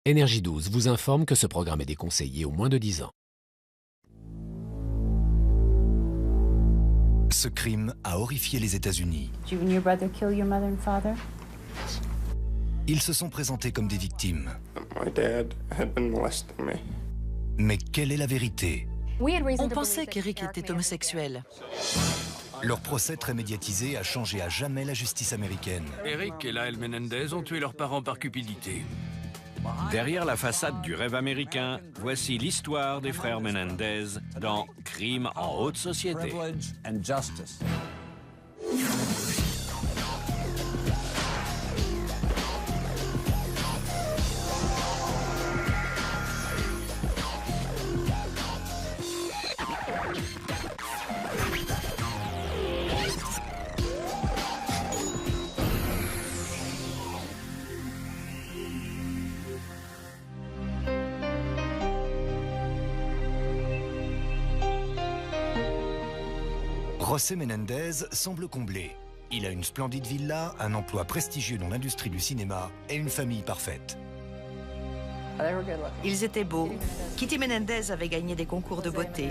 Énergie 12 vous informe que ce programme est déconseillé aux moins de 10 ans. Ce crime a horrifié les États-Unis. Did you and your brother kill your mother and father? Ils se sont présentés comme des victimes. My dad had been molesting me. Mais quelle est la vérité? On pensait qu'Eric était homosexuel. Leur procès très médiatisé a changé à jamais la justice américaine. Eric et Lyle Menendez ont tué leurs parents par cupidité. Derrière la façade du rêve américain, voici l'histoire des frères Menendez dans Crime en haute société. José Menendez semble comblé. Il a une splendide villa, un emploi prestigieux dans l'industrie du cinéma et une famille parfaite. Ils étaient beaux. Kitty Menendez avait gagné des concours de beauté.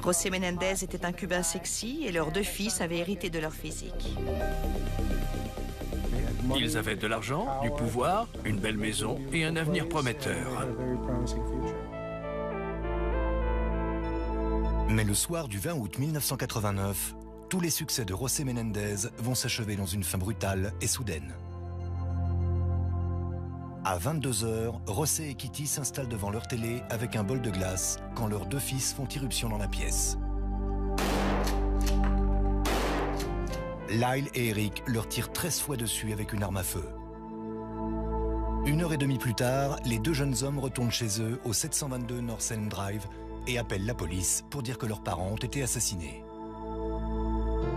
José Menendez était un Cubain sexy et leurs deux fils avaient hérité de leur physique. Ils avaient de l'argent, du pouvoir, une belle maison et un avenir prometteur. Mais le soir du 20 août 1989, tous les succès de José Menendez vont s'achever dans une fin brutale et soudaine. À 22 h, José et Kitty s'installent devant leur télé avec un bol de glace quand leurs deux fils font irruption dans la pièce. Lyle et Eric leur tirent 13 fois dessus avec une arme à feu. 1h30 plus tard, les deux jeunes hommes retournent chez eux au 722 North Elm Drive et appellent la police pour dire que leurs parents ont été assassinés.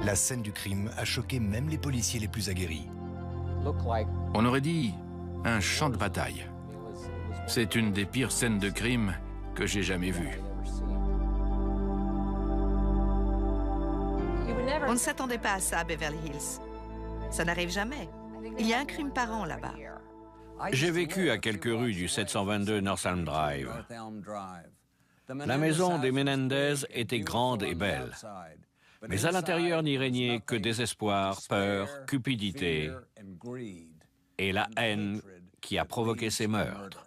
La scène du crime a choqué même les policiers les plus aguerris. On aurait dit un champ de bataille. C'est une des pires scènes de crime que j'ai jamais vues. On ne s'attendait pas à ça à Beverly Hills. Ça n'arrive jamais. Il y a un crime par an là-bas. J'ai vécu à quelques rues du 722 North Elm Drive. La maison des Menendez était grande et belle. Mais à l'intérieur n'y régnait que désespoir, peur, cupidité et la haine qui a provoqué ces meurtres.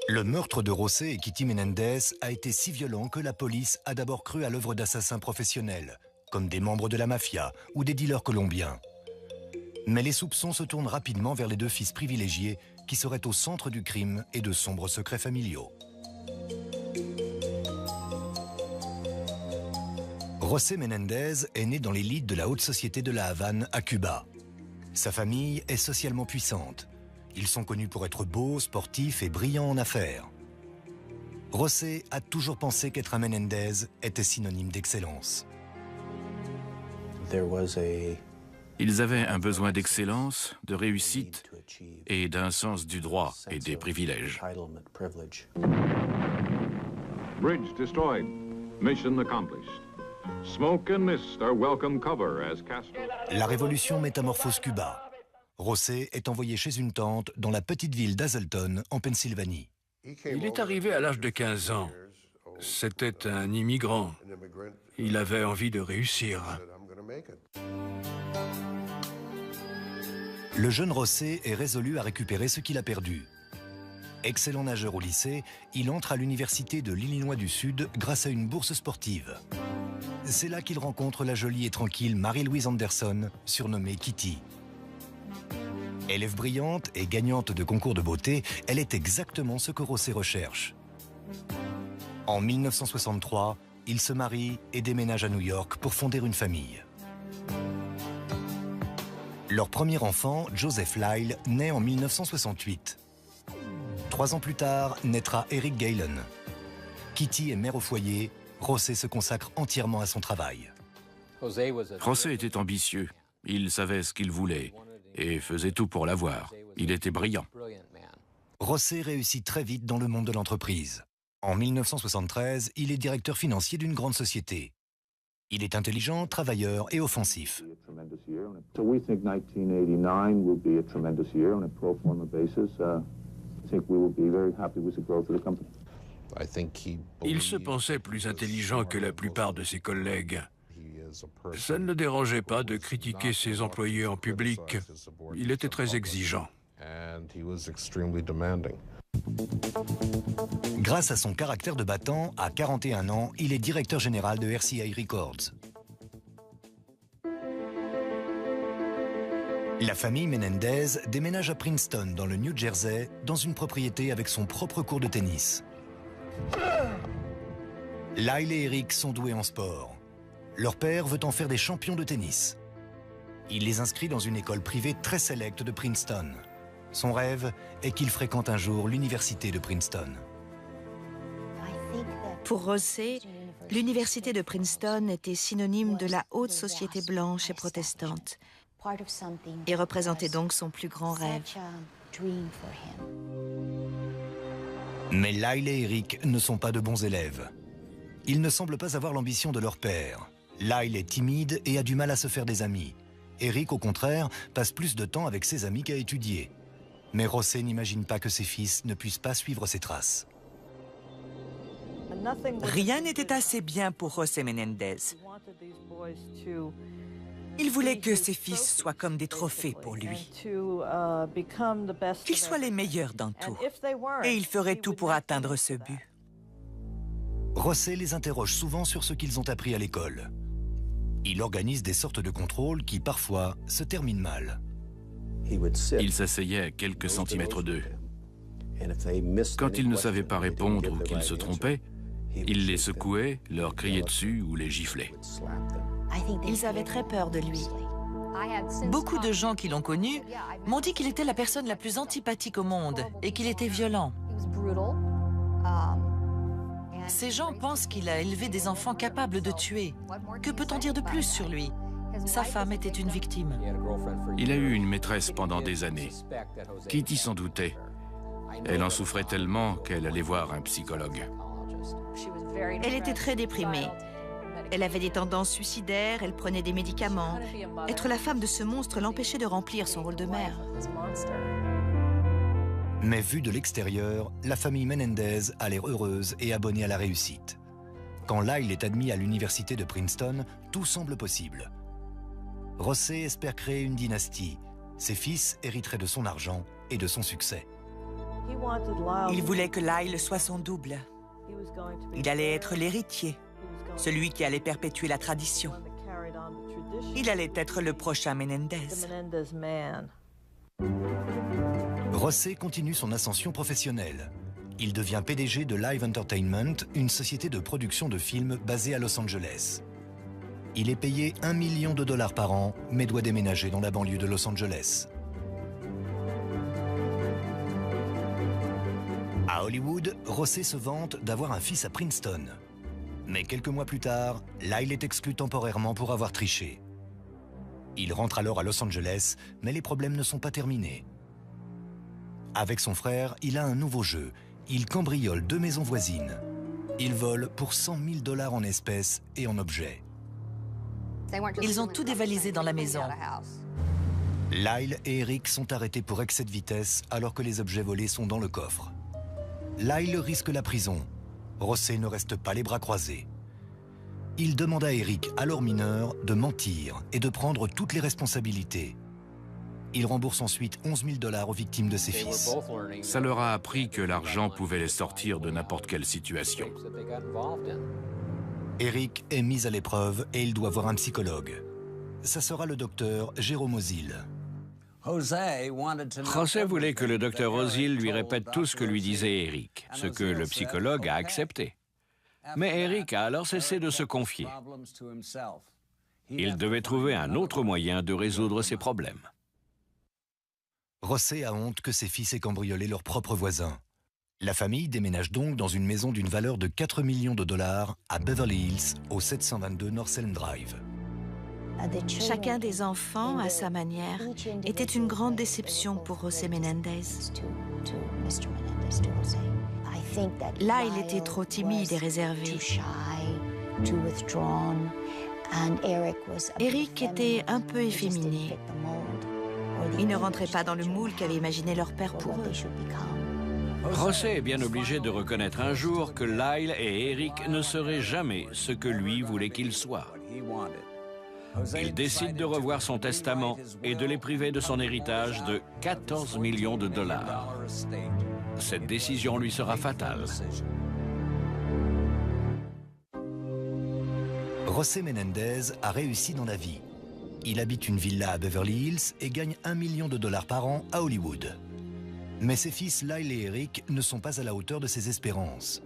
Le meurtre de José et Kitty Menendez a été si violent que la police a d'abord cru à l'œuvre d'assassins professionnels, comme des membres de la mafia ou des dealers colombiens. Mais les soupçons se tournent rapidement vers les deux fils privilégiés qui seraient au centre du crime et de sombres secrets familiaux. José Menendez est né dans l'élite de la haute société de la Havane à Cuba. Sa famille est socialement puissante. Ils sont connus pour être beaux, sportifs et brillants en affaires. José a toujours pensé qu'être un Menendez était synonyme d'excellence. Ils avaient un besoin d'excellence, de réussite et d'un sens du droit et des privilèges. Bridge destroyed. Mission accomplished. Smoke and mist are welcome cover as Castro... La révolution métamorphose Cuba. José est envoyé chez une tante dans la petite ville d'Hazelton, en Pennsylvanie. Il est arrivé à l'âge de 15 ans. C'était un immigrant. Il avait envie de réussir. Le jeune José est résolu à récupérer ce qu'il a perdu. Excellent nageur au lycée, il entre à l'université de l'Illinois du Sud grâce à une bourse sportive. C'est là qu'il rencontre la jolie et tranquille Marie-Louise Anderson, surnommée Kitty. Élève brillante et gagnante de concours de beauté, elle est exactement ce que José recherche. En 1963, il se marie et déménage à New York pour fonder une famille. Leur premier enfant, Joseph Lyle, naît en 1968. 3 ans plus tard, naîtra Eric Galen. Kitty est mère au foyer, José se consacre entièrement à son travail. José était ambitieux. Il savait ce qu'il voulait et faisait tout pour l'avoir. Il était brillant. José réussit très vite dans le monde de l'entreprise. En 1973, il est directeur financier d'une grande société. Il est intelligent, travailleur et offensif. So we think 1989 will be a tremendous year on a pro forma basis. I think we will be very happy with the growth of the company. Il se pensait plus intelligent que la plupart de ses collègues. Ça ne le dérangeait pas de critiquer ses employés en public. Il était très exigeant. Grâce à son caractère de battant, à 41 ans, il est directeur général de RCA Records. La famille Menendez déménage à Princeton, dans le New Jersey, dans une propriété avec son propre court de tennis. Lyle et Eric sont doués en sport. Leur père veut en faire des champions de tennis. Il les inscrit dans une école privée très sélecte de Princeton. Son rêve est qu'ils fréquentent un jour l'université de Princeton. Pour José, l'université de Princeton était synonyme de la haute société blanche et protestante et représentait donc son plus grand rêve. Mais Lyle et Eric ne sont pas de bons élèves. Ils ne semblent pas avoir l'ambition de leur père. Lyle est timide et a du mal à se faire des amis. Eric, au contraire, passe plus de temps avec ses amis qu'à étudier. Mais José n'imagine pas que ses fils ne puissent pas suivre ses traces. Rien n'était assez bien pour José Menendez. Il voulait que ses fils soient comme des trophées pour lui, qu'ils soient les meilleurs dans tout, et il ferait tout pour atteindre ce but. José les interroge souvent sur ce qu'ils ont appris à l'école. Il organise des sortes de contrôles qui, parfois, se terminent mal. Il s'asseyait à quelques centimètres d'eux. Quand ils ne savaient pas répondre ou qu'ils se trompaient, il les secouait, leur criait dessus ou les giflait. Ils avaient très peur de lui. Beaucoup de gens qui l'ont connu m'ont dit qu'il était la personne la plus antipathique au monde et qu'il était violent. Ces gens pensent qu'il a élevé des enfants capables de tuer. Que peut-on dire de plus sur lui? Sa femme était une victime. Il a eu une maîtresse pendant des années. Kitty s'en doutait. Elle en souffrait tellement qu'elle allait voir un psychologue. Elle était très déprimée. Elle avait des tendances suicidaires, elle prenait des médicaments. Être la femme de ce monstre l'empêchait de remplir son rôle de mère. Mais vue de l'extérieur, la famille Menendez a l'air heureuse et abonnée à la réussite. Quand Lyle est admis à l'université de Princeton, tout semble possible. José espère créer une dynastie. Ses fils hériteraient de son argent et de son succès. Il voulait que Lyle soit son double. Il allait être l'héritier, celui qui allait perpétuer la tradition. Il allait être le prochain Menendez. José continue son ascension professionnelle. Il devient PDG de Live Entertainment, une société de production de films basée à Los Angeles. Il est payé $1 million par an, mais doit déménager dans la banlieue de Los Angeles. À Hollywood, José se vante d'avoir un fils à Princeton. Mais quelques mois plus tard, Lyle est exclu temporairement pour avoir triché. Il rentre alors à Los Angeles, mais les problèmes ne sont pas terminés. Avec son frère, il a un nouveau jeu. Il cambriole 2 maisons voisines. Il vole pour $100 000 en espèces et en objets. Ils ont tout dévalisé dans la maison. Lyle et Eric sont arrêtés pour excès de vitesse alors que les objets volés sont dans le coffre. Lyle risque la prison. José ne reste pas les bras croisés. Il demande à Eric, alors mineur, de mentir et de prendre toutes les responsabilités. Il rembourse ensuite $11 000 aux victimes de ses fils. Ça leur a appris que l'argent pouvait les sortir de n'importe quelle situation. Eric est mis à l'épreuve et il doit voir un psychologue. Ça sera le docteur Jérôme Ozil. José voulait que le docteur Ozil lui répète tout ce que lui disait Eric, ce que le psychologue a accepté. Mais Eric a alors cessé de se confier. Il devait trouver un autre moyen de résoudre ses problèmes. José a honte que ses fils aient cambriolé leurs propres voisins. La famille déménage donc dans une maison d'une valeur de $4 millions à Beverly Hills, au 722 North Elm Drive. Chacun des enfants, à sa manière, était une grande déception pour José Menendez. Là, il était trop timide et réservé. Eric était un peu efféminé. Il ne rentrait pas dans le moule qu'avait imaginé leur père pour eux. José est bien obligé de reconnaître un jour que Lyle et Eric ne seraient jamais ce que lui voulait qu'ils soient. Il décide de revoir son testament et de les priver de son héritage de 14 millions de dollars. Cette décision lui sera fatale. José Menendez a réussi dans la vie. Il habite une villa à Beverly Hills et gagne 1 million de dollars par an à Hollywood. Mais ses fils Lyle et Eric ne sont pas à la hauteur de ses espérances.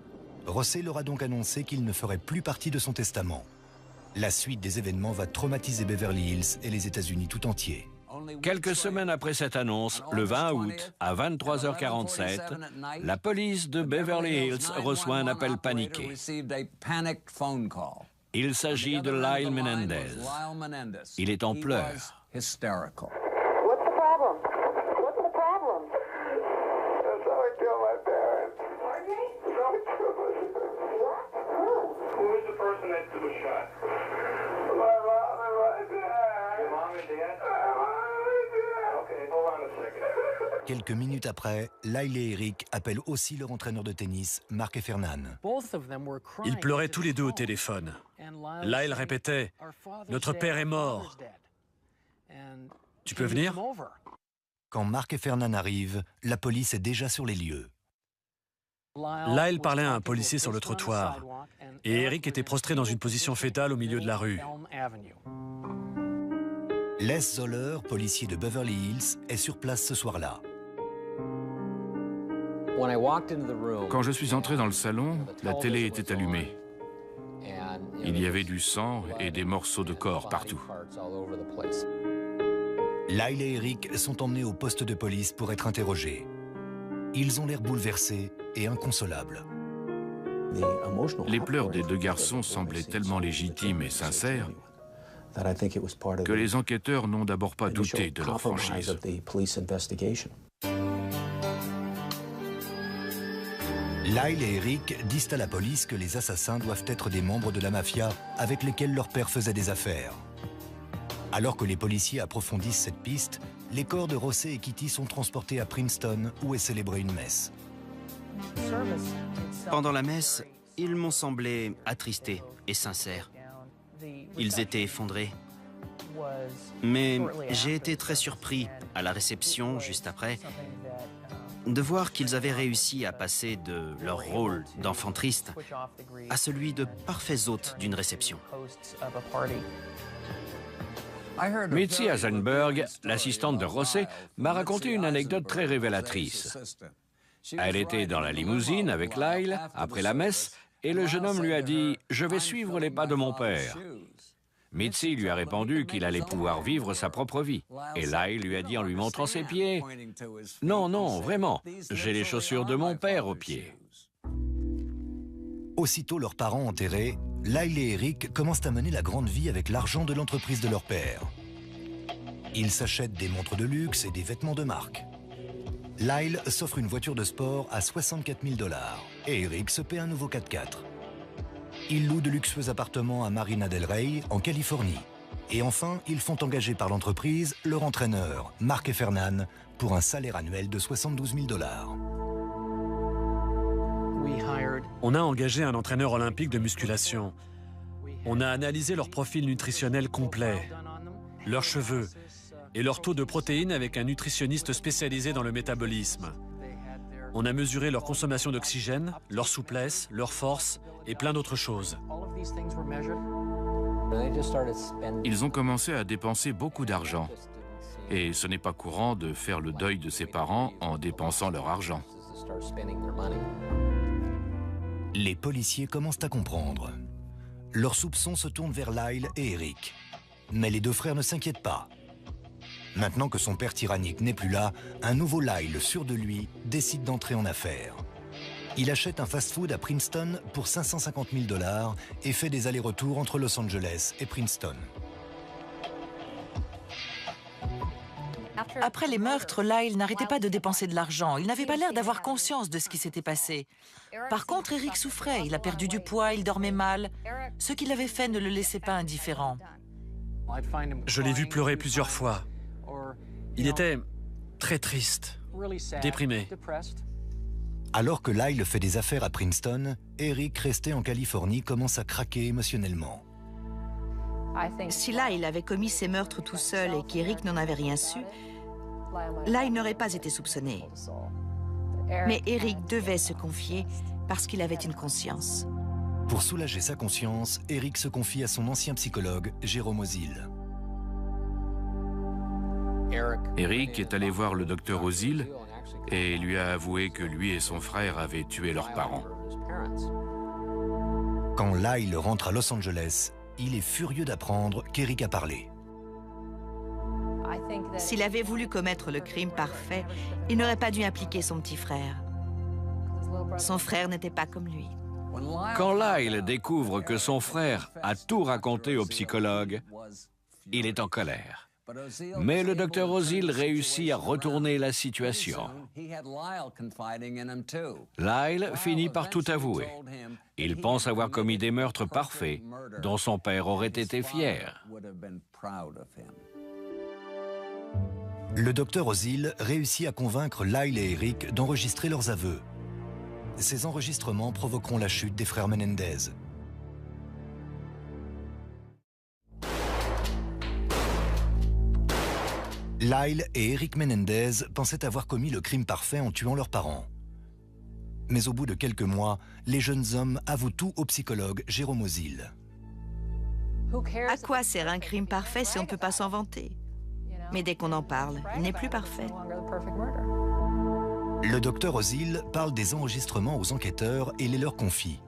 José leur a donc annoncé qu'il ne ferait plus partie de son testament. La suite des événements va traumatiser Beverly Hills et les États-Unis tout entiers. Quelques semaines après cette annonce, le 20 août, à 23h47, la police de Beverly Hills reçoit un appel paniqué. Il s'agit de Lyle Menendez. Il est en pleurs. Quelques minutes après, Lyle et Eric appellent aussi leur entraîneur de tennis, Mark Effernan. Ils pleuraient tous les deux au téléphone. Lyle répétait « Notre père est mort. Tu peux venir ?» Quand Mark Effernan arrive, la police est déjà sur les lieux. Lyle parlait à un policier sur le trottoir et Eric était prostré dans une position fétale au milieu de la rue. Les Zoller, policier de Beverly Hills, est sur place ce soir-là. Quand je suis entré dans le salon, la télé était allumée. Il y avait du sang et des morceaux de corps partout. Lyle et Eric sont emmenés au poste de police pour être interrogés. Ils ont l'air bouleversés et inconsolables. Les pleurs des deux garçons semblaient tellement légitimes et sincères que les enquêteurs n'ont d'abord pas douté de leur franchise. Lyle et Eric disent à la police que les assassins doivent être des membres de la mafia avec lesquels leur père faisait des affaires. Alors que les policiers approfondissent cette piste, les corps de José et Kitty sont transportés à Princeton où est célébrée une messe. Pendant la messe, ils m'ont semblé attristés et sincères. Ils étaient effondrés. Mais j'ai été très surpris à la réception, juste après, de voir qu'ils avaient réussi à passer de leur rôle d'enfant triste à celui de parfaits hôtes d'une réception. Mitzi Eisenberg, l'assistante de José, m'a raconté une anecdote très révélatrice. Elle était dans la limousine avec Lyle après la messe et le jeune homme lui a dit « Je vais suivre les pas de mon père ». Mitzi lui a répondu qu'il allait pouvoir vivre sa propre vie. Et Lyle lui a dit en lui montrant ses pieds « Non, non, vraiment, j'ai les chaussures de mon père aux pieds ». Aussitôt leurs parents enterrés, Lyle et Eric commencent à mener la grande vie avec l'argent de l'entreprise de leur père. Ils s'achètent des montres de luxe et des vêtements de marque. Lyle s'offre une voiture de sport à 64 000 $ et Eric se paie un nouveau 4x4. Ils louent de luxueux appartements à Marina del Rey, en Californie. Et enfin, ils font engager par l'entreprise leur entraîneur, Mark Effernan, pour un salaire annuel de 72 000 $. On a engagé un entraîneur olympique de musculation. On a analysé leur profil nutritionnel complet, leurs cheveux et leur taux de protéines avec un nutritionniste spécialisé dans le métabolisme. On a mesuré leur consommation d'oxygène, leur souplesse, leur force et plein d'autres choses. Ils ont commencé à dépenser beaucoup d'argent. Et ce n'est pas courant de faire le deuil de ses parents en dépensant leur argent. Les policiers commencent à comprendre. Leurs soupçons se tournent vers Lyle et Eric. Mais les deux frères ne s'inquiètent pas. Maintenant que son père tyrannique n'est plus là, un nouveau Lyle, sûr de lui, décide d'entrer en affaires. Il achète un fast-food à Princeton pour 550 000 $ et fait des allers-retours entre Los Angeles et Princeton. Après les meurtres, Lyle n'arrêtait pas de dépenser de l'argent. Il n'avait pas l'air d'avoir conscience de ce qui s'était passé. Par contre, Eric souffrait. Il a perdu du poids, il dormait mal. Ce qu'il avait fait ne le laissait pas indifférent. Je l'ai vu pleurer plusieurs fois. Il était très triste, déprimé. Alors que Lyle fait des affaires à Princeton, Eric, resté en Californie, commence à craquer émotionnellement. Si Lyle avait commis ces meurtres tout seul et qu'Eric n'en avait rien su, Lyle n'aurait pas été soupçonné. Mais Eric devait se confier parce qu'il avait une conscience. Pour soulager sa conscience, Eric se confie à son ancien psychologue, Jérôme Ozil. Eric est allé voir le docteur Ozil et lui a avoué que lui et son frère avaient tué leurs parents. Quand Lyle rentre à Los Angeles, il est furieux d'apprendre qu'Eric a parlé. S'il avait voulu commettre le crime parfait, il n'aurait pas dû impliquer son petit frère. Son frère n'était pas comme lui. Quand Lyle découvre que son frère a tout raconté au psychologue, il est en colère. Mais le docteur Ozil réussit à retourner la situation. Lyle finit par tout avouer. Il pense avoir commis des meurtres parfaits dont son père aurait été fier. Le docteur Ozil réussit à convaincre Lyle et Eric d'enregistrer leurs aveux. Ces enregistrements provoqueront la chute des frères Menendez. Lyle et Eric Menendez pensaient avoir commis le crime parfait en tuant leurs parents. Mais au bout de quelques mois, les jeunes hommes avouent tout au psychologue Jérôme Ozil. À quoi sert un crime parfait si on ne peut pas s'en vanter? Mais dès qu'on en parle, il n'est plus parfait. Le docteur Ozil parle des enregistrements aux enquêteurs et les leur confie.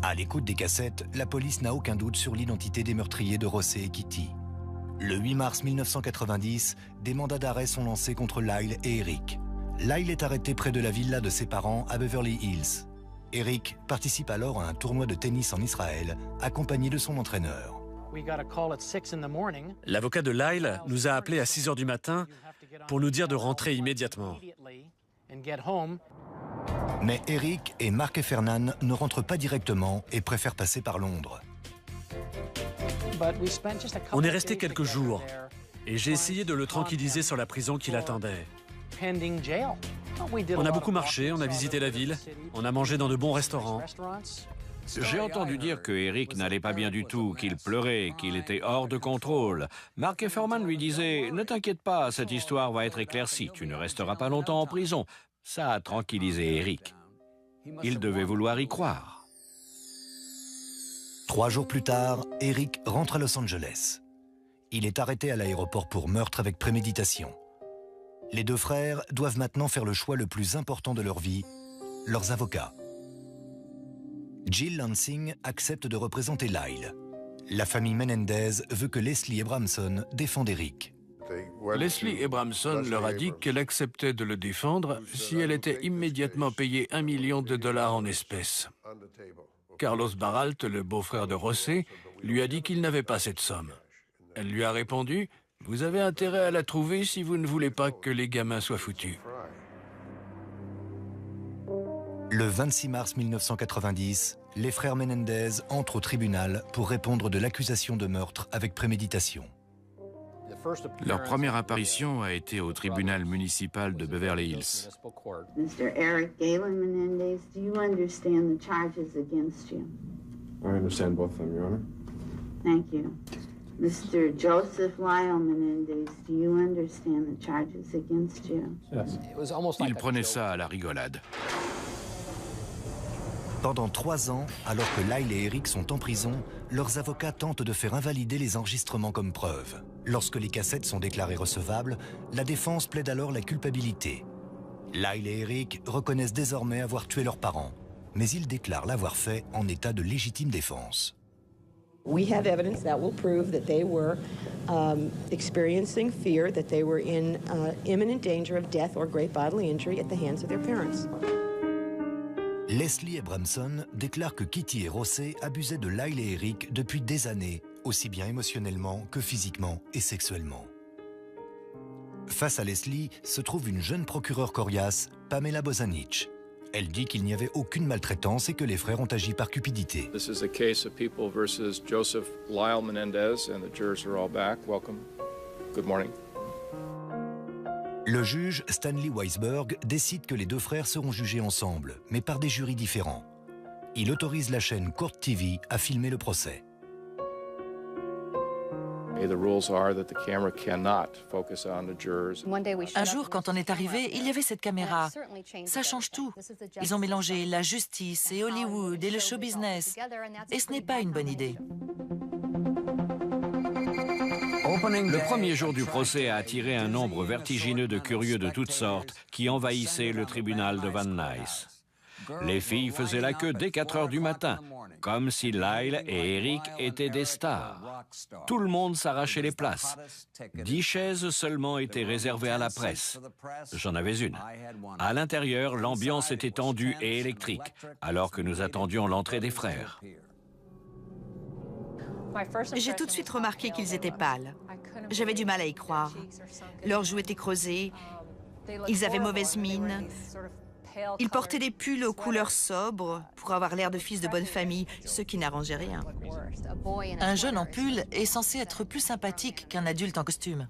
À l'écoute des cassettes, la police n'a aucun doute sur l'identité des meurtriers de Rossé et Kitty. Le 8 mars 1990, des mandats d'arrêt sont lancés contre Lyle et Eric. Lyle est arrêté près de la villa de ses parents à Beverly Hills. Eric participe alors à un tournoi de tennis en Israël, accompagné de son entraîneur. L'avocat de Lyle nous a appelés à 6 h du matin pour nous dire de rentrer immédiatement. Mais Eric et Mark Heffernan ne rentrent pas directement et préfèrent passer par Londres. On est resté quelques jours et j'ai essayé de le tranquilliser sur la prison qui l'attendait. On a beaucoup marché, on a visité la ville, on a mangé dans de bons restaurants. J'ai entendu dire que Eric n'allait pas bien du tout, qu'il pleurait, qu'il était hors de contrôle. Mark Heffernan lui disait « Ne t'inquiète pas, cette histoire va être éclaircie, tu ne resteras pas longtemps en prison ». Ça a tranquillisé Eric. Il devait vouloir y croire. 3 jours plus tard, Eric rentre à Los Angeles. Il est arrêté à l'aéroport pour meurtre avec préméditation. Les deux frères doivent maintenant faire le choix le plus important de leur vie, leurs avocats. Jill Lansing accepte de représenter Lyle. La famille Menendez veut que Leslie Abramson défende Eric. Leslie Abramson leur a dit qu'elle acceptait de le défendre si elle était immédiatement payée $1 million en espèces. Carlos Baralt, le beau-frère de Rossé, lui a dit qu'il n'avait pas cette somme. Elle lui a répondu « Vous avez intérêt à la trouver si vous ne voulez pas que les gamins soient foutus. » Le 26 mars 1990, les frères Menendez entrent au tribunal pour répondre de l'accusation de meurtre avec préméditation. Leur première apparition a été au tribunal municipal de Beverly Hills. Mr. Eric Galen Menendez, do you understand the charges against you? I understand both of them, Your Honor. Thank you. Mr. Joseph Lyle Menendez, do you understand the charges against you? Yes. Ils prenaient ça à la rigolade. Pendant 3 ans, alors que Lyle et Eric sont en prison, leurs avocats tentent de faire invalider les enregistrements comme preuve. Lorsque les cassettes sont déclarées recevables, la défense plaide alors la culpabilité. Lyle et Eric reconnaissent désormais avoir tué leurs parents, mais ils déclarent l'avoir fait en état de légitime défense. We have evidence that will prove that they were experiencing fear, that they were in imminent danger of death or great bodily injury at the hands of their parents. Leslie Abramson déclare que Kitty et Rossé abusaient de Lyle et Eric depuis des années, aussi bien émotionnellement que physiquement et sexuellement. Face à Leslie se trouve une jeune procureure coriace, Pamela Bozanic. Elle dit qu'il n'y avait aucune maltraitance et que les frères ont agi par cupidité. This is a case of People versus Joseph Lyle Menendez, and the jurors are all back. Welcome. Good morning. Le juge, Stanley Weisberg, décide que les deux frères seront jugés ensemble, mais par des jurys différents. Il autorise la chaîne Court TV à filmer le procès. Un jour, quand on est arrivé, il y avait cette caméra. Ça change tout. Ils ont mélangé la justice et Hollywood et le show business. Et ce n'est pas une bonne idée. Le premier jour du procès a attiré un nombre vertigineux de curieux de toutes sortes qui envahissaient le tribunal de Van Nuys. Les filles faisaient la queue dès 4 heures du matin, comme si Lyle et Eric étaient des stars. Tout le monde s'arrachait les places. 10 chaises seulement étaient réservées à la presse. J'en avais une. À l'intérieur, l'ambiance était tendue et électrique, alors que nous attendions l'entrée des frères. J'ai tout de suite remarqué qu'ils étaient pâles. J'avais du mal à y croire. Leurs joues étaient creusées, ils avaient mauvaise mine. Ils portaient des pulls aux couleurs sobres pour avoir l'air de fils de bonne famille, ce qui n'arrangeait rien. Un jeune en pull est censé être plus sympathique qu'un adulte en costume.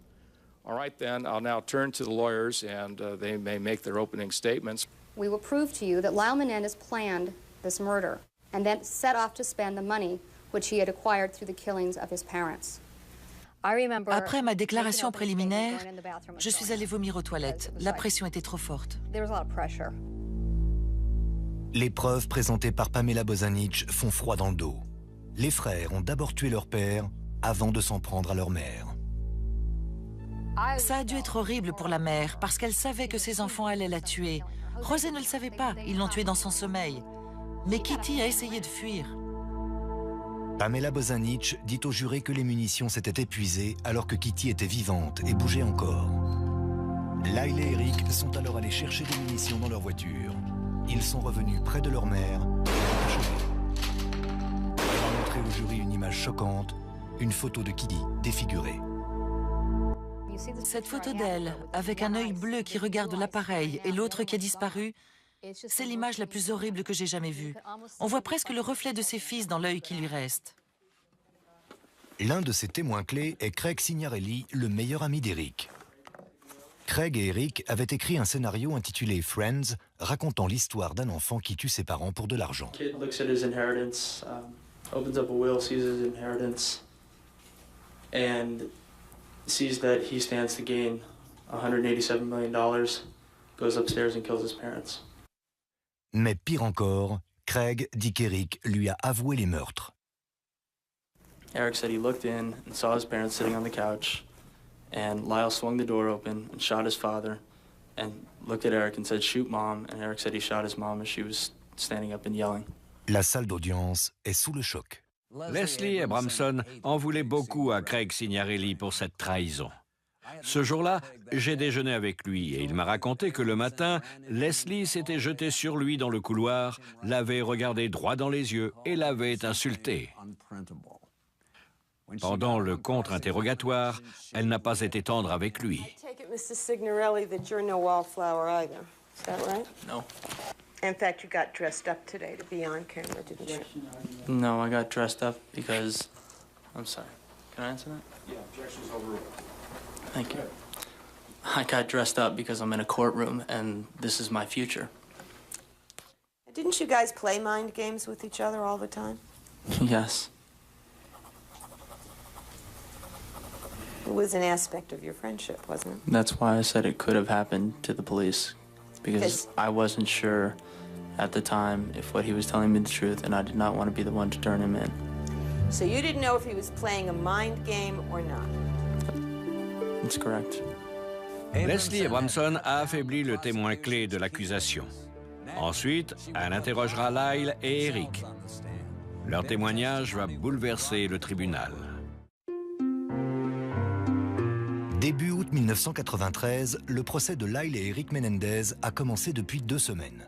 All right, then, I'll now turn to the lawyers and they may make their opening statements. We will prove to you that Lyle Menendez planned this murder and then set off to spend the money which he had acquired through the killings of his parents. Après ma déclaration préliminaire, je suis allée vomir aux toilettes. La pression était trop forte. Les preuves présentées par Pamela Bozanic font froid dans le dos. Les frères ont d'abord tué leur père avant de s'en prendre à leur mère. Ça a dû être horrible pour la mère parce qu'elle savait que ses enfants allaient la tuer. Rosé ne le savait pas, ils l'ont tuée dans son sommeil. Mais Kitty a essayé de fuir. Pamela Bozanic dit au juré que les munitions s'étaient épuisées alors que Kitty était vivante et bougeait encore. Lyle et Eric sont alors allés chercher des munitions dans leur voiture. Ils sont revenus près de leur mère et l'ont achevée. Elle a montré au jury une image choquante, une photo de Kitty défigurée. Cette photo d'elle, avec un œil bleu qui regarde l'appareil et l'autre qui a disparu, c'est l'image la plus horrible que j'ai jamais vue. On voit presque le reflet de ses fils dans l'œil qui lui reste. L'un de ses témoins clés est Craig Signorelli, le meilleur ami d'Eric. Craig et Eric avaient écrit un scénario intitulé Friends, racontant l'histoire d'un enfant qui tue ses parents pour de l'argent. Kid looks at his inheritance, opens up a will, sees his inheritance, and sees that he stands to gain $187 million, goes upstairs and kills his parents. Mais pire encore, Craig dit qu'Eric lui a avoué les meurtres. Eric said he looked in and saw his parents sitting on the couch, and Lyle swung the door open and shot his father, and looked at Eric and said, "Shoot, Mom," and Eric said he shot his mom as she was standing up and yelling. La salle d'audience est sous le choc. Leslie Abramson en voulait beaucoup à Craig Signorelli pour cette trahison. Ce jour-là, j'ai déjeuné avec lui et il m'a raconté que le matin, Leslie s'était jetée sur lui dans le couloir, l'avait regardé droit dans les yeux et l'avait insulté. Pendant le contre-interrogatoire, elle n'a pas été tendre avec lui. Mrs. Signorelli, that you're no wallflower either. Is that right? No. In fact, you got dressed up today to be on camera, didn't you? No, I got dressed up because... I'm sorry. Can I answer that? Yeah, objection's overruled. Thank you. I got dressed up because I'm in a courtroom and this is my future. Didn't you guys play mind games with each other all the time? Yes. It was an aspect of your friendship, wasn't it? That's why I said it could have happened to the police. Because I wasn't sure at the time if what he was telling me the truth, and I did not want to be the one to turn him in. So you didn't know if he was playing a mind game or not? That's correct. Leslie Abramson a affaibli le témoin clé de l'accusation. Ensuite, elle interrogera Lyle et Eric. Leur témoignage va bouleverser le tribunal. Début août 1993, le procès de Lyle et Eric Menendez a commencé depuis 2 semaines.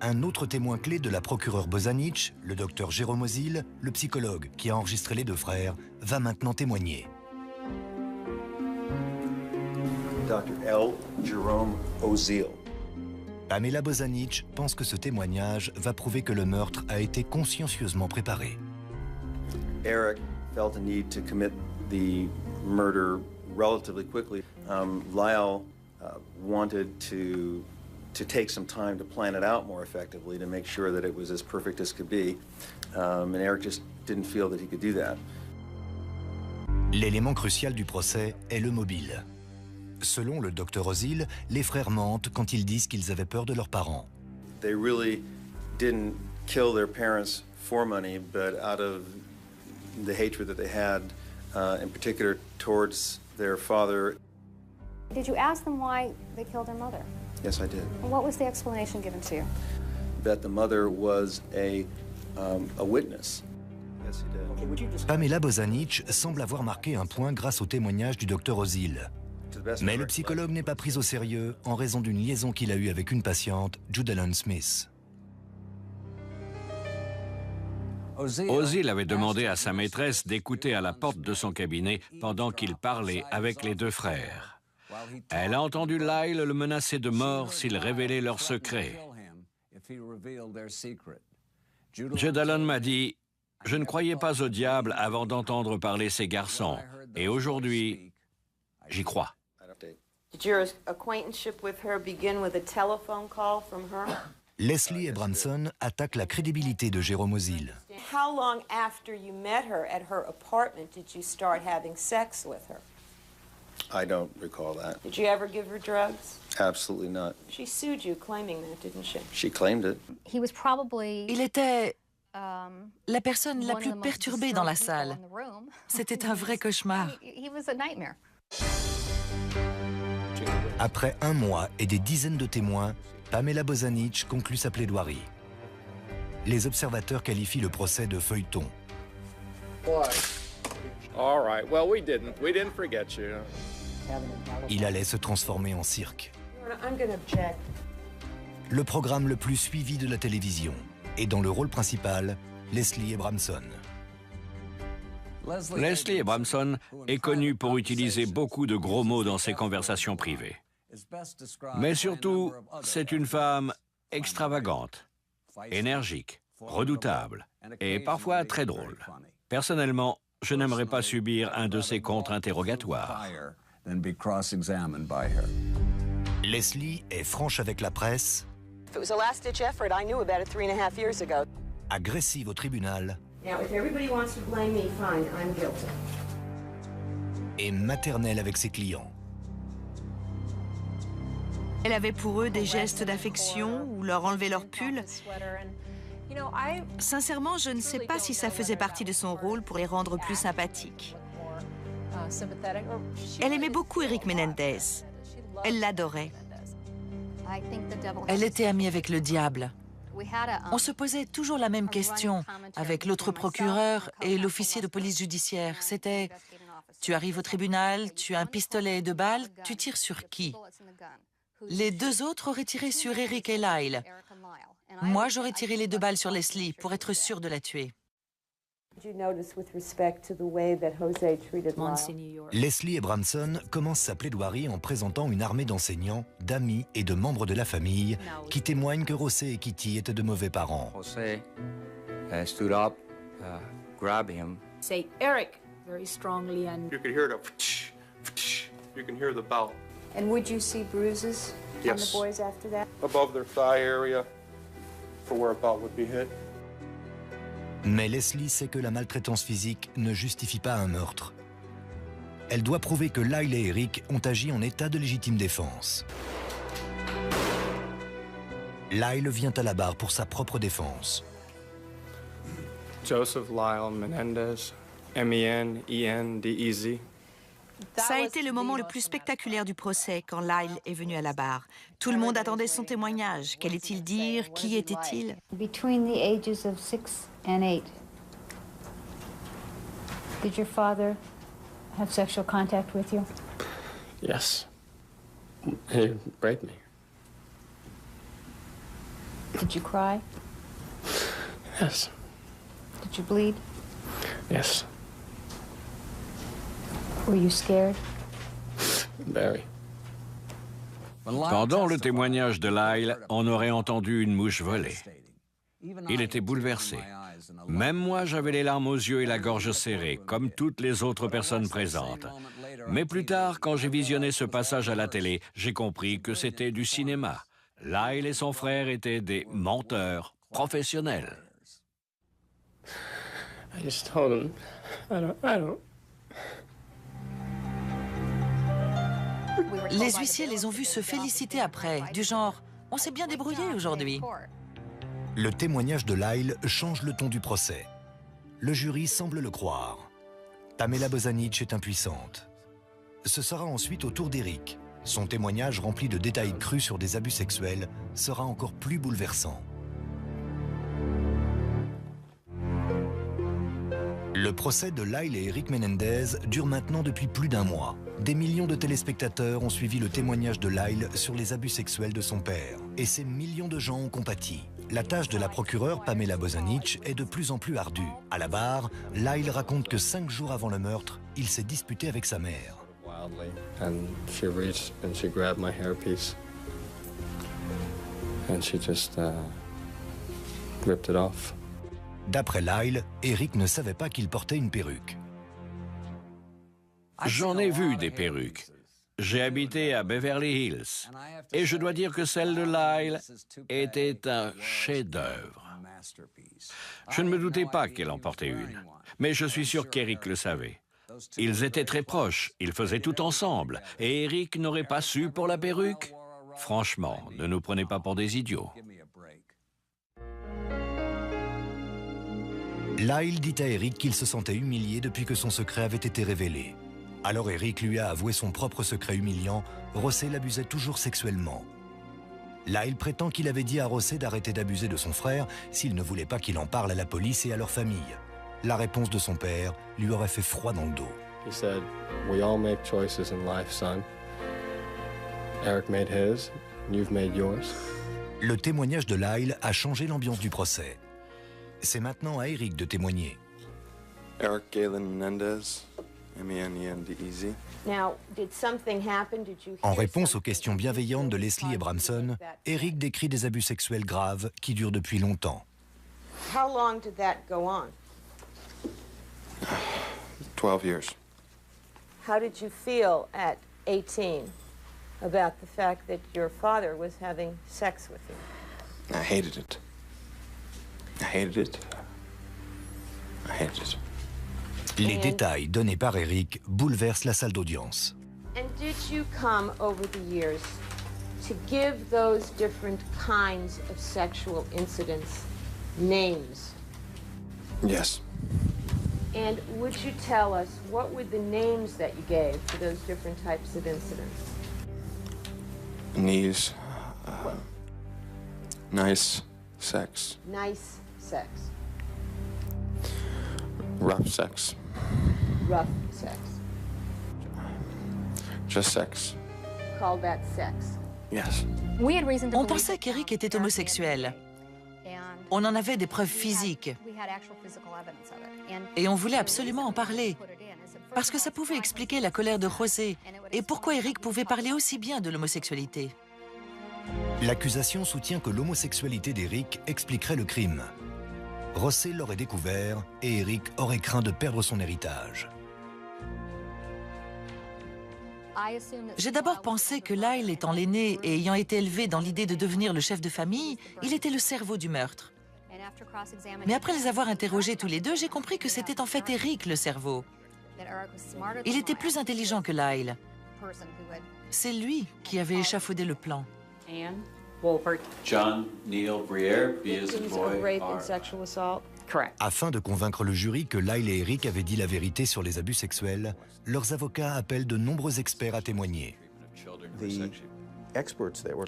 Un autre témoin clé de la procureure Bozanic, le docteur Jérôme Ozil, le psychologue qui a enregistré les 2 frères, va maintenant témoigner. Dr. L. Jerome Oziel. Pamela Bozanic pense que ce témoignage va prouver que le meurtre a été consciencieusement préparé. Eric felt a need to commit the murder relatively quickly. Lyle wanted to take some time to plan it out more effectively, to make sure that it was as perfect as could be. And Eric just didn't feel that he could do that. L'élément crucial du procès est le mobile. Selon le docteur Oziel, les frères mentent quand ils disent qu'ils avaient peur de leurs parents. They really didn't kill their parents for money, but out of the hatred that they had, in particular towards their father. Did you ask them why they killed their mother? Yes, I did. And what was the explanation given to you? That the mother was a witness. Yes, he did. Pamela Bozanic semble avoir marqué un point grâce au témoignage du docteur Oziel. Mais le psychologue n'est pas pris au sérieux en raison d'une liaison qu'il a eue avec une patiente, Judalyn Smith. Oziel avait demandé à sa maîtresse d'écouter à la porte de son cabinet pendant qu'il parlait avec les deux frères. Elle a entendu Lyle le menacer de mort s'il révélait leur secret. Judalyn m'a dit « Je ne croyais pas au diable avant d'entendre parler ces garçons. Et aujourd'hui, j'y crois. » Did your acquaintanceship with her begin with a telephone call from her? Leslie Abramson attaque la crédibilité de Jérôme Oziel. How long after you met her at her apartment did you start having sex with her? I don't recall that. Did you ever give her drugs? Absolutely not. She sued you claiming that, didn't she? She claimed it. He was probably Il était la personne la plus perturbée dans la salle. C'était un vrai cauchemar. He was a nightmare. Après un mois et des dizaines de témoins, Pamela Bozanic conclut sa plaidoirie. Les observateurs qualifient le procès de feuilleton. All right. Well, we didn't forget you. Il allait se transformer en cirque. I'm going to object. Le programme le plus suivi de la télévision. Et dans le rôle principal, Leslie Abramson. Leslie Abramson est connue pour utiliser beaucoup de gros mots dans ses conversations privées. Mais surtout, c'est une femme extravagante, énergique, redoutable et parfois très drôle. Personnellement, je n'aimerais pas subir un de ces contre-interrogatoires. Leslie est franche avec la presse, If it was a last-ditch effort, I knew about it 3.5 years ago. agressive au tribunal Now, if everybody wants to blame me, fine, I'm guilty. et maternelle avec ses clients. Elle avait pour eux des gestes d'affection ou leur enlever leur pull. Sincèrement, je ne sais pas si ça faisait partie de son rôle pour les rendre plus sympathiques. Elle aimait beaucoup Eric Menendez. Elle l'adorait. Elle était amie avec le diable. On se posait toujours la même question avec l'autre procureur et l'officier de police judiciaire. C'était « Tu arrives au tribunal, tu as un pistolet et 2 balles, tu tires sur qui ?» Les deux autres auraient tiré sur Eric et Lyle. Moi, j'aurais tiré les 2 balles sur Leslie pour être sûre de la tuer. Leslie Abramson commence sa plaidoirie en présentant une armée d'enseignants, d'amis et de membres de la famille qui témoignent que José et Kitty étaient de mauvais parents. José stood up, grabbed him. Say Eric very strongly and You could hear the you can hear the bell. And would you see bruises on Yes. the boys after that? Above their thigh area for where a belt would be hit. Mais Leslie sait que la maltraitance physique ne justifie pas un meurtre. Elle doit prouver que Lyle et Eric ont agi en état de légitime défense. Lyle vient à la barre pour sa propre défense. Joseph Lyle Menendez, M-E-N-E-N-D-E-Z. Ça a été le moment le plus spectaculaire du procès quand Lyle est venu à la barre. Tout le monde attendait son témoignage. Qu'allait-il dire? Qui était-il? Between the ages of 6 and 8, did your father have sexual contact with you? Yes. He raped me. Did you cry? Yes. Did you bleed? Yes. Were you scared? Very. Pendant le témoignage de Lyle, on aurait entendu une mouche voler. Il était bouleversé. Même moi, j'avais les larmes aux yeux et la gorge serrée, comme toutes les autres personnes présentes. Mais plus tard, quand j'ai visionné ce passage à la télé, j'ai compris que c'était du cinéma. Lyle et son frère étaient des menteurs professionnels. I just told him, I don't. Les huissiers les ont vus se féliciter après, du genre « on s'est bien débrouillé aujourd'hui ». Le témoignage de Lyle change le ton du procès. Le jury semble le croire. Pamela Bozanic est impuissante. Ce sera ensuite au tour d'Eric. Son témoignage rempli de détails crus sur des abus sexuels sera encore plus bouleversant. Le procès de Lyle et Eric Menendez dure maintenant depuis plus d'1 mois. Des millions de téléspectateurs ont suivi le témoignage de Lyle sur les abus sexuels de son père. Et ces millions de gens ont compati. La tâche de la procureure Pamela Bozanic est de plus en plus ardue. À la barre, Lyle raconte que 5 jours avant le meurtre, il s'est disputé avec sa mère. And she reached and she grabbed my hairpiece. And she just ripped it off. D'après Lyle, Eric ne savait pas qu'il portait une perruque. J'en ai vu des perruques. J'ai habité à Beverly Hills. Et je dois dire que celle de Lyle était un chef-d'œuvre. Je ne me doutais pas qu'elle en portait une. Mais je suis sûr qu'Eric le savait. Ils étaient très proches, ils faisaient tout ensemble. Et Eric n'aurait pas su pour la perruque? Franchement, ne nous prenez pas pour des idiots. Lyle dit à Eric qu'il se sentait humilié depuis que son secret avait été révélé. Alors Eric lui a avoué son propre secret humiliant, Rossé l'abusait toujours sexuellement. Lyle prétend qu'il avait dit à Rossé d'arrêter d'abuser de son frère s'il ne voulait pas qu'il en parle à la police et à leur famille. La réponse de son père lui aurait fait froid dans le dos. He said, "We all make choices in life, son. Eric made his, and you've made yours." Le témoignage de Lyle a changé l'ambiance du procès. C'est maintenant à Eric de témoigner. Eric Galen Menendez, M-E-N-E-N-D-E-Z. En réponse aux questions bienveillantes de Leslie Abramson, Eric décrit des abus sexuels graves qui durent depuis longtemps. How long did that go on? 12 years. How did you feel at 18 about the fact that your father was having sex with you? I hated it. I hated it. I hated it. Les détails donnés par Eric bouleversent la salle d'audience. And did you come over the years to give those different kinds of sexual incidents names? Yes. And would you tell us what were the names that you gave for those different types of incidents? Knees. Nice sex. Nice sex. Rough sex. Rough sex. Just sex. Call that sex. Yes. On pensait qu'Eric était homosexuel. On en avait des preuves physiques. Et on voulait absolument en parler. Parce que ça pouvait expliquer la colère de José et pourquoi Eric pouvait parler aussi bien de l'homosexualité. L'accusation soutient que l'homosexualité d'Eric expliquerait le crime. Rossé l'aurait découvert et Eric aurait craint de perdre son héritage. J'ai d'abord pensé que Lyle, étant l'aîné et ayant été élevé dans l'idée de devenir le chef de famille, il était le cerveau du meurtre. Mais après les avoir interrogés tous les deux, j'ai compris que c'était en fait Eric le cerveau. Il était plus intelligent que Lyle. C'est lui qui avait échafaudé le plan. John Neil Briere, B as in boy, R. Afin de convaincre le jury que Lyle et Eric avaient dit la vérité sur les abus sexuels, leurs avocats appellent de nombreux experts à témoigner.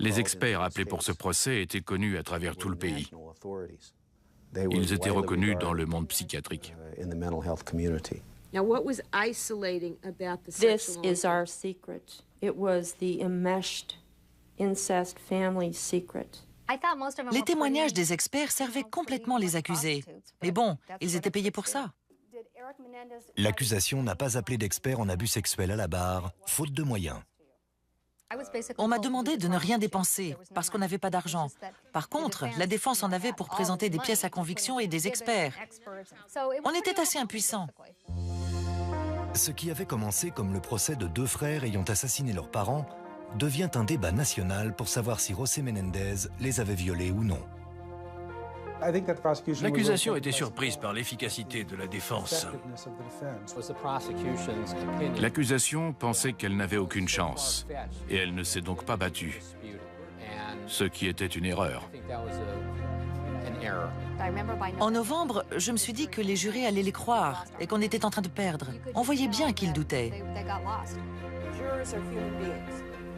Les experts appelés pour ce procès étaient connus à travers tout le pays. Ils étaient reconnus dans le monde psychiatrique. This is our secret. It was the enmeshed incest family secret. Les témoignages des experts servaient complètement les accusés. Mais bon, ils étaient payés pour ça. L'accusation n'a pas appelé d'experts en abus sexuels à la barre, faute de moyens. On m'a demandé de ne rien dépenser parce qu'on n'avait pas d'argent. Par contre, la défense en avait pour présenter des pièces à conviction et des experts. On était assez impuissants. Ce qui avait commencé comme le procès de deux frères ayant assassiné leurs parents devient un débat national pour savoir si José Menendez les avait violés ou non. L'accusation était surprise par l'efficacité de la défense. L'accusation pensait qu'elle n'avait aucune chance, et elle ne s'est donc pas battue, ce qui était une erreur. En novembre, je me suis dit que les jurés allaient les croire et qu'on était en train de perdre. On voyait bien qu'ils doutaient.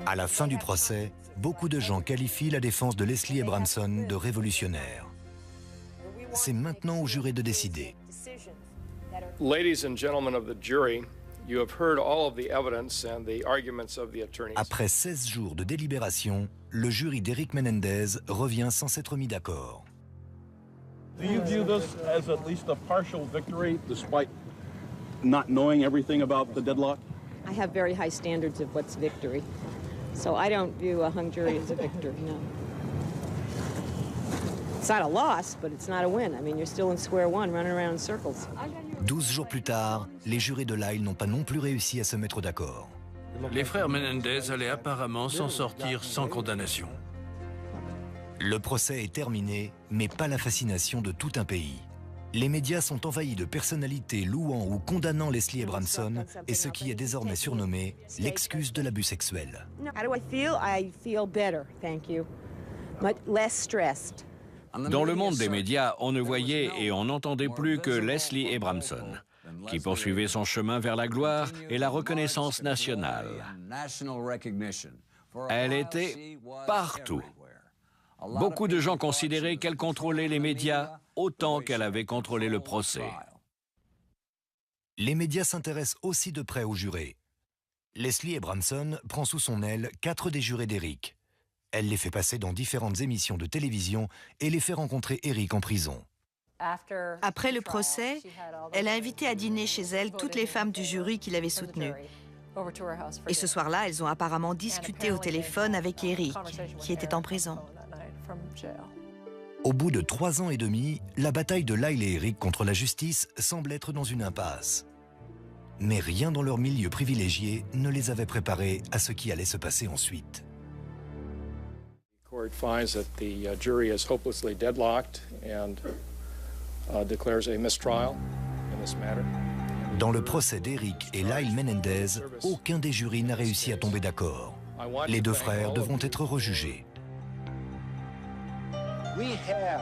À la fin du procès, beaucoup de gens qualifient la défense de Leslie Abramson de révolutionnaire. C'est maintenant aux jurés de décider. Ladies and gentlemen of the jury, you have heard all of the evidence and the arguments of the attorneys. Après 16 jours de délibération, le jury d'Eric Menendez revient sans s'être mis d'accord. Do you view this as at least a partial victory, despite not knowing everything about the deadlock? I have very high standards of what's victory. So I don't view a hung jury as a victory, no. It's not a loss, but it's not a win. I mean, you're still in square one, running around in circles. 12 jours plus tard, les jurés de Lyle n'ont pas non plus réussi à se mettre d'accord. Les frères Menendez allaient apparemment s'en sortir sans condamnation. Le procès est terminé, mais pas la fascination de tout un pays. Les médias sont envahis de personnalités louant ou condamnant Leslie Abramson et ce qui est désormais surnommé l'excuse de l'abus sexuel. How do I feel? I feel better, thank you. Much less stressed. Dans le monde des médias, on ne voyait et on n'entendait plus que Leslie Abramson, qui poursuivait son chemin vers la gloire et la reconnaissance nationale. Elle était partout. Beaucoup de gens considéraient qu'elle contrôlait les médias autant qu'elle avait contrôlé le procès. Les médias s'intéressent aussi de près aux jurés. Leslie Abramson prend sous son aile 4 des jurés d'Eric. Elle les fait passer dans différentes émissions de télévision et les fait rencontrer Eric en prison. Après le procès, elle a invité à dîner chez elle toutes les femmes du jury qui l'avaient soutenue. Et ce soir-là, elles ont apparemment discuté au téléphone avec Eric, qui était en prison. Au bout de 3 ans et demi, la bataille de Lyle et Eric contre la justice semble être dans une impasse. Mais rien dans leur milieu privilégié ne les avait préparés à ce qui allait se passer ensuite. The court finds that the jury is hopelessly deadlocked and declares a mistrial in this matter. Dans le procès d'Eric et Lyle Menendez, aucun des jurys n'a réussi à tomber d'accord. Les deux frères devront être rejugés. We have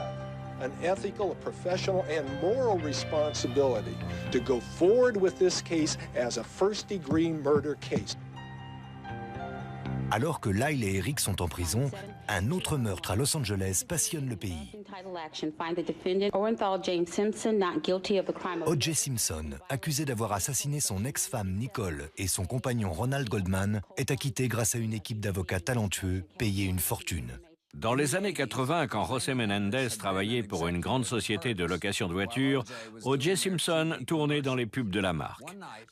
an ethical, a professional, and moral responsibility to go forward with this case as a first-degree murder case. Alors que Lyle et Eric sont en prison, un autre meurtre à Los Angeles passionne le pays. O.J. Simpson, accusé d'avoir assassiné son ex-femme Nicole et son compagnon Ronald Goldman, est acquitté grâce à une équipe d'avocats talentueux payés une fortune. Dans les années 80, quand José Menendez travaillait pour une grande société de location de voitures, O.J. Simpson tournait dans les pubs de la marque.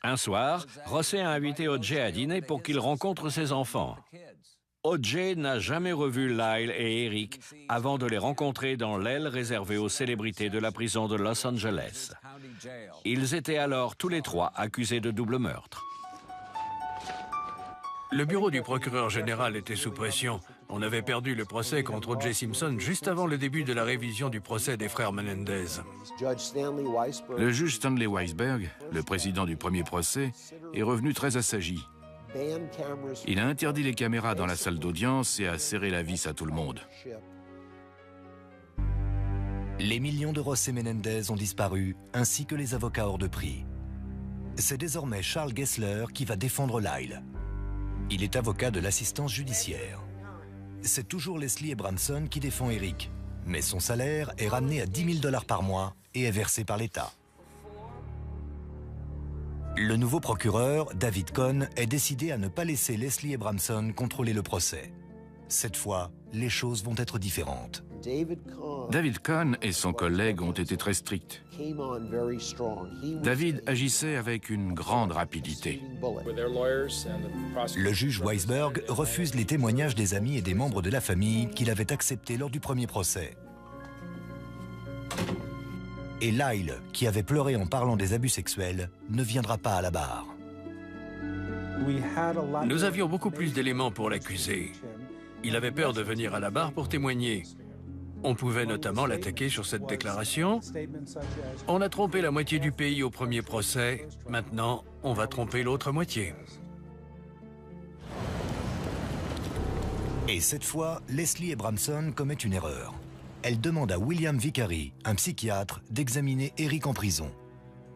Un soir, José a invité O.J. à dîner pour qu'il rencontre ses enfants. O.J. n'a jamais revu Lyle et Eric avant de les rencontrer dans l'aile réservée aux célébrités de la prison de Los Angeles. Ils étaient alors tous les trois accusés de double meurtre. Le bureau du procureur général était sous pression. On avait perdu le procès contre O.J. Simpson juste avant le début de la révision du procès des frères Menendez. Le juge Stanley Weisberg, le président du premier procès, est revenu très assagi. Il a interdit les caméras dans la salle d'audience et a serré la vis à tout le monde. Les millions de José Menendez ont disparu, ainsi que les avocats hors de prix. C'est désormais Charles Gessler qui va défendre Lyle. Il est avocat de l'assistance judiciaire. C'est toujours Leslie Abramson qui défend Eric, mais son salaire est ramené à $10 000 par mois et est versé par l'État. Le nouveau procureur, David Cohn, est décidé à ne pas laisser Leslie Abramson contrôler le procès. Cette fois, les choses vont être différentes. David Cohn et son collègue ont été très stricts. David agissait avec une grande rapidité. Le juge Weisberg refuse les témoignages des amis et des membres de la famille qu'il avait acceptés lors du premier procès. Et Lyle, qui avait pleuré en parlant des abus sexuels, ne viendra pas à la barre. Nous avions beaucoup plus d'éléments pour l'accuser. Il avait peur de venir à la barre pour témoigner. On pouvait notamment l'attaquer sur cette déclaration. On a trompé la moitié du pays au premier procès. Maintenant, on va tromper l'autre moitié. Et cette fois, Leslie Abramson commet une erreur. Elle demande à William Vicary, un psychiatre, d'examiner Eric en prison.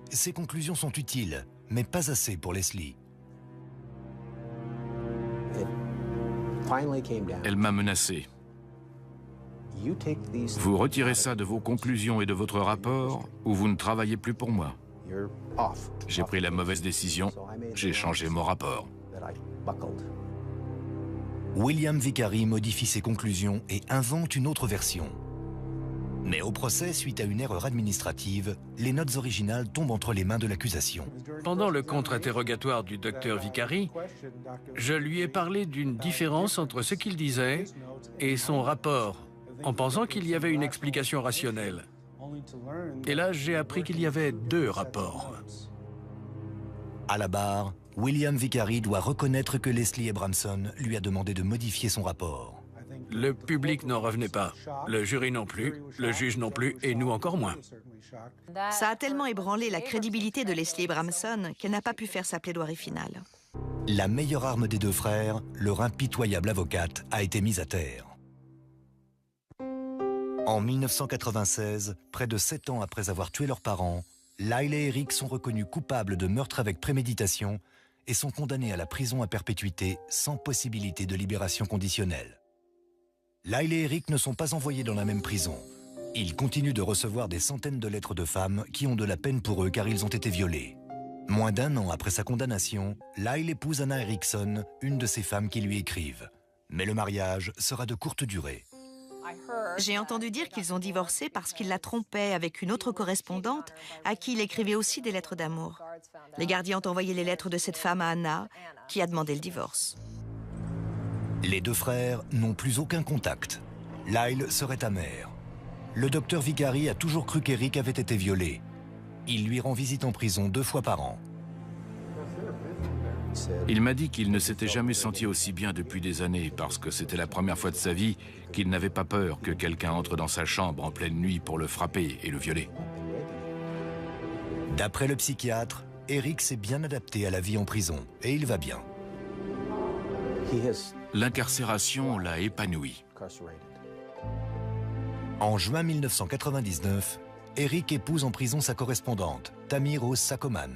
Ses conclusions sont utiles, mais pas assez pour Leslie. Elle m'a menacé. Vous retirez ça de vos conclusions et de votre rapport, ou vous ne travaillez plus pour moi. J'ai pris la mauvaise décision, j'ai changé mon rapport. William Vicary modifie ses conclusions et invente une autre version. Mais au procès, suite à une erreur administrative, les notes originales tombent entre les mains de l'accusation. Pendant le contre-interrogatoire du docteur Vicary, je lui ai parlé d'une différence entre ce qu'il disait et son rapport, en pensant qu'il y avait une explication rationnelle. Et là, j'ai appris qu'il y avait deux rapports. À la barre, William Vicary doit reconnaître que Leslie Abramson lui a demandé de modifier son rapport. Le public n'en revenait pas, le jury non plus, le juge non plus, et nous encore moins. Ça a tellement ébranlé la crédibilité de Leslie Abramson qu'elle n'a pas pu faire sa plaidoirie finale. La meilleure arme des deux frères, leur impitoyable avocate, a été mise à terre. En 1996, près de 7 ans après avoir tué leurs parents, Lyle et Eric sont reconnus coupables de meurtre avec préméditation et sont condamnés à la prison à perpétuité sans possibilité de libération conditionnelle. Lyle et Eric ne sont pas envoyés dans la même prison. Ils continuent de recevoir des centaines de lettres de femmes qui ont de la peine pour eux car ils ont été violés. Moins d'1 an après sa condamnation, Lyle épouse Anna Erickson, une de ces femmes qui lui écrivent. Mais le mariage sera de courte durée. J'ai entendu dire qu'ils ont divorcé parce qu'il la trompait avec une autre correspondante à qui il écrivait aussi des lettres d'amour. Les gardiens ont envoyé les lettres de cette femme à Anna, qui a demandé le divorce. Les deux frères n'ont plus aucun contact. Lyle serait amer. Le docteur Vicary a toujours cru qu'Eric avait été violé. Il lui rend visite en prison 2 fois par an. Il m'a dit qu'il ne s'était jamais senti aussi bien depuis des années parce que c'était la première fois de sa vie qu'il n'avait pas peur que quelqu'un entre dans sa chambre en pleine nuit pour le frapper et le violer. D'après le psychiatre, Eric s'est bien adapté à la vie en prison et il va bien. L'incarcération l'a épanoui. En juin 1999, Eric épouse en prison sa correspondante, Tammy Rose Sakoman.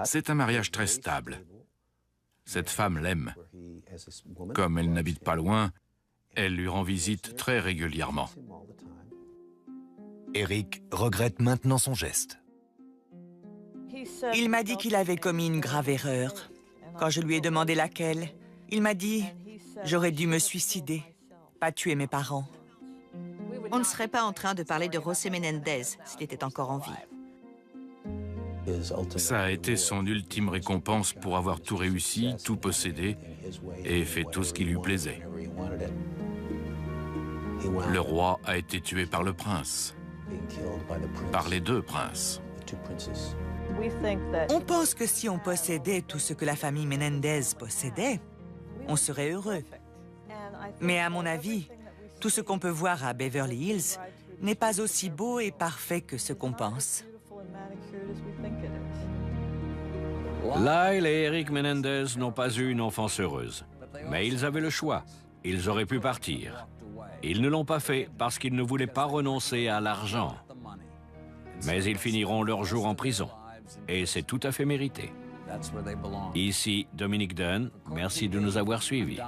C'est un mariage très stable. Cette femme l'aime. Comme elle n'habite pas loin, elle lui rend visite très régulièrement. Eric regrette maintenant son geste. Il m'a dit qu'il avait commis une grave erreur. Quand je lui ai demandé laquelle, il m'a dit « J'aurais dû me suicider, pas tuer mes parents. » On ne serait pas en train de parler de José Menendez s'il était encore en vie. Ça a été son ultime récompense pour avoir tout réussi, tout possédé et fait tout ce qui lui plaisait. Le roi a été tué par le prince, par les 2 princes. On pense que si on possédait tout ce que la famille Menendez possédait, on serait heureux. Mais à mon avis, tout ce qu'on peut voir à Beverly Hills n'est pas aussi beau et parfait que ce qu'on pense. Lyle et Eric Menendez n'ont pas eu une enfance heureuse. Mais ils avaient le choix. Ils auraient pu partir. Ils ne l'ont pas fait parce qu'ils ne voulaient pas renoncer à l'argent. Mais ils finiront leur jour en prison. Et c'est tout à fait mérité. Ici Dominique Dunn. Merci de nous avoir suivis.